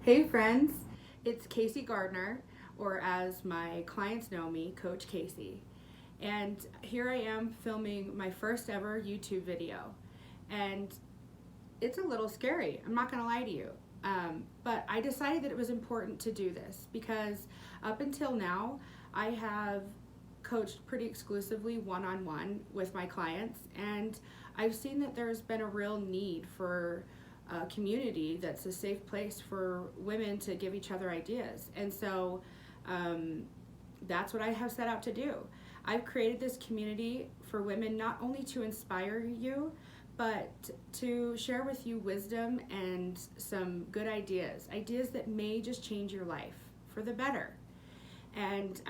Hey friends, it's Kacey Gardner, or as my clients know me, Coach Kacey. And here I am filming my first ever YouTube video. And it's a little scary, I'm not gonna lie to you. But I decided that it was important to do this because up until now, I have coached pretty exclusively one-on-one with my clients, and I've seen that there's been a real need for a community that's a safe place for women to give each other ideas. And so that's what I have set out to do. I've created this community for women not only to inspire you, but to share with you wisdom and some good ideas that may just change your life for the better. And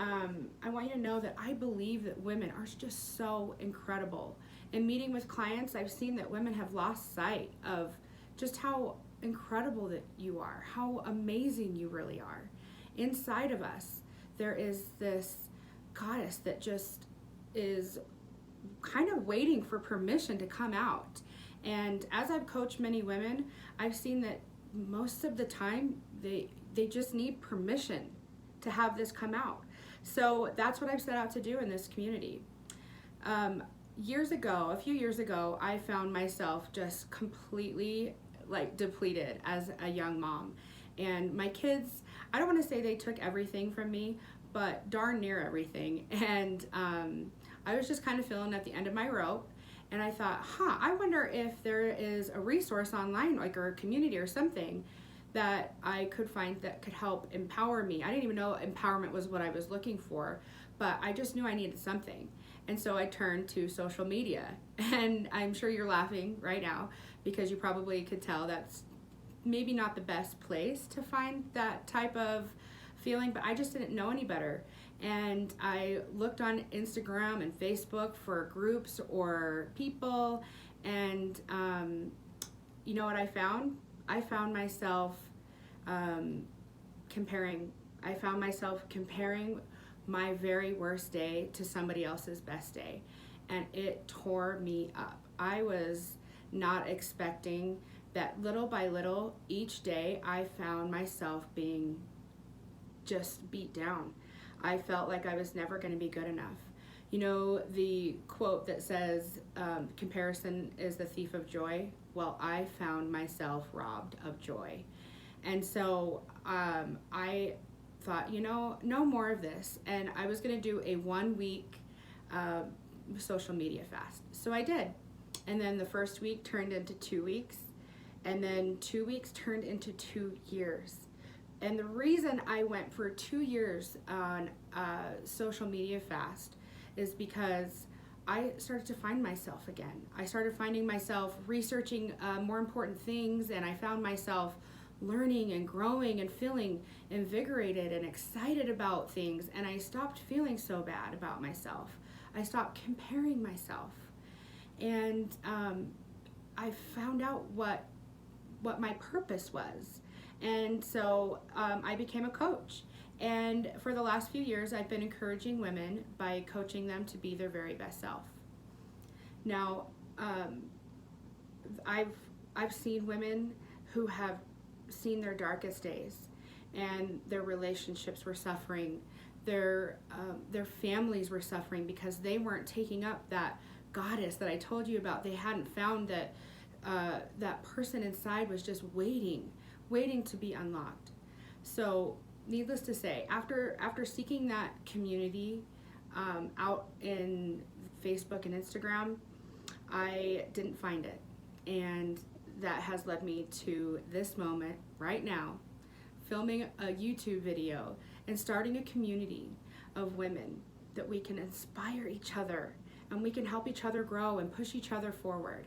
I want you to know that I believe that women are just so incredible. In meeting with clients, I've seen that women have lost sight of just how incredible that you are, how amazing you really are. Inside of us, there is this goddess that just is kind of waiting for permission to come out. And as I've coached many women, I've seen that most of the time they just need permission to have this come out. So that's what I've set out to do in this community. A few years ago, I found myself just completely depleted as a young mom. And my kids, I don't want to say they took everything from me, but darn near everything. And I was just kind of feeling at the end of my rope. And I thought, I wonder if there is a resource online, or a community or something that I could find that could help empower me. I didn't even know empowerment was what I was looking for, but I just knew I needed something. And so I turned to social media. And I'm sure you're laughing right now because you probably could tell that's maybe not the best place to find that type of feeling, but I just didn't know any better. And I looked on Instagram and Facebook for groups or people, and you know what I found? I found myself comparing. I found myself comparing my very worst day to somebody else's best day, and it tore me up. I was not expecting that. Little by little, each day I found myself being just beat down. I felt like I was never going to be good enough. You know the quote that says, comparison is the thief of joy? Well, I found myself robbed of joy. And so I thought, no more of this. And I was going to do a 1 week social media fast. So I did. And then the first week turned into 2 weeks. And then 2 weeks turned into 2 years. And the reason I went for 2 years on social media fast is because I started to find myself again. I started finding myself researching more important things, and I found myself learning and growing and feeling invigorated and excited about things, and I stopped feeling so bad about myself. I stopped comparing myself, and I found out what my purpose was. And so I became a coach. And for the last few years, I've been encouraging women by coaching them to be their very best self. Now, I've seen women who have seen their darkest days, and their relationships were suffering. Their families were suffering because they weren't taking up that goddess that I told you about. They hadn't found that that person inside was just waiting to be unlocked. So needless to say, after seeking that community out in Facebook and Instagram, I didn't find it. And that has led me to this moment right now, filming a YouTube video and starting a community of women that we can inspire each other and we can help each other grow and push each other forward.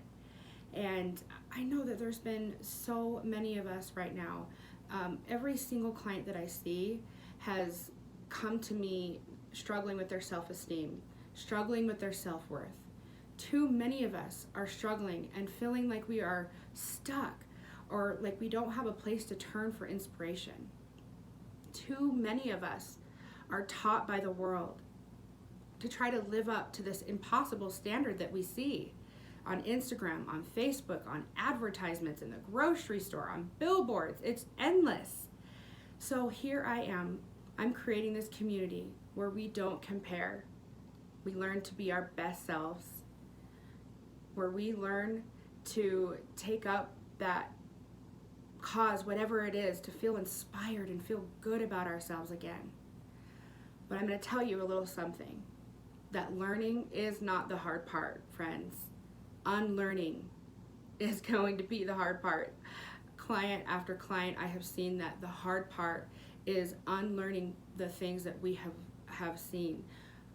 And I know that there's been so many of us right now. Every single client that I see has come to me struggling with their self-esteem, struggling with their self-worth. Too many of us are struggling and feeling like we are stuck or like we don't have a place to turn for inspiration. Too many of us are taught by the world to try to live up to this impossible standard that we see on Instagram, on Facebook, on advertisements in the grocery store, on billboards. It's endless. So here I am. I'm creating this community where we don't compare. We learn to be our best selves, where we learn to take up that cause, whatever it is, to feel inspired and feel good about ourselves again. But I'm going to tell you a little something, that learning is not the hard part, friends. Unlearning is going to be the hard part. Client after client, I have seen that the hard part is unlearning the things that we have seen,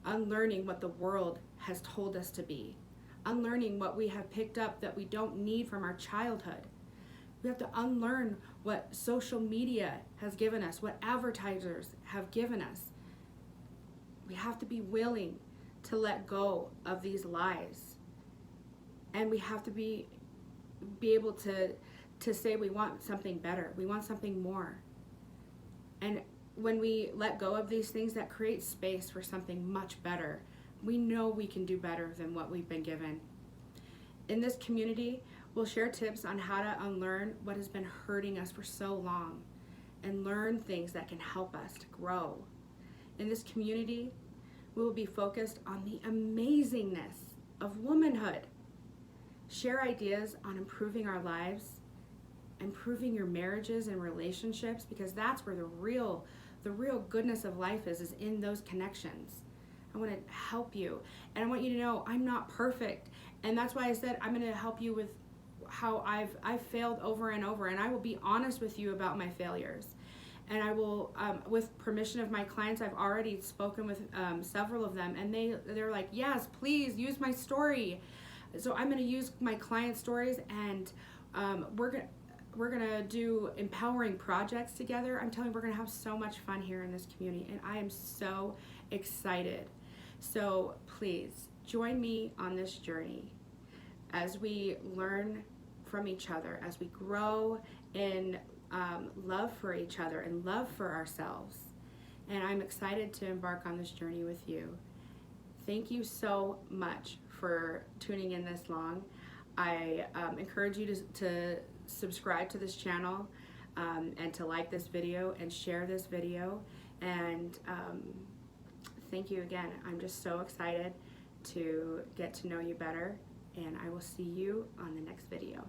unlearning what the world has told us to be, unlearning what we have picked up that we don't need from our childhood. We have to unlearn what social media has given us, what advertisers have given us. We have to be willing to let go of these lies. And we have to be able to say we want something better. We want something more. And when we let go of these things, that creates space for something much better. We know we can do better than what we've been given. In this community, we'll share tips on how to unlearn what has been hurting us for so long and learn things that can help us to grow. In this community, we will be focused on the amazingness of womanhood. Share ideas on improving our lives, improving your marriages and relationships, because that's where the real goodness of life is in those connections. I want to help you, and I want you to know I'm not perfect, and that's why I said I'm going to help you with how I've failed over and over, and I will be honest with you about my failures. And I will, with permission of my clients, I've already spoken with several of them, and they're like, yes, please use my story. So I'm going to use my client stories, and we're gonna do empowering projects together. I'm telling you, we're gonna have so much fun here in this community, and I am so excited. So please join me on this journey as we learn from each other, as we grow in love for each other and love for ourselves. And I'm excited to embark on this journey with you. Thank you so much for tuning in this long. I encourage you to subscribe to this channel and to like this video and share this video. And thank you again. I'm just so excited to get to know you better, and I will see you on the next video.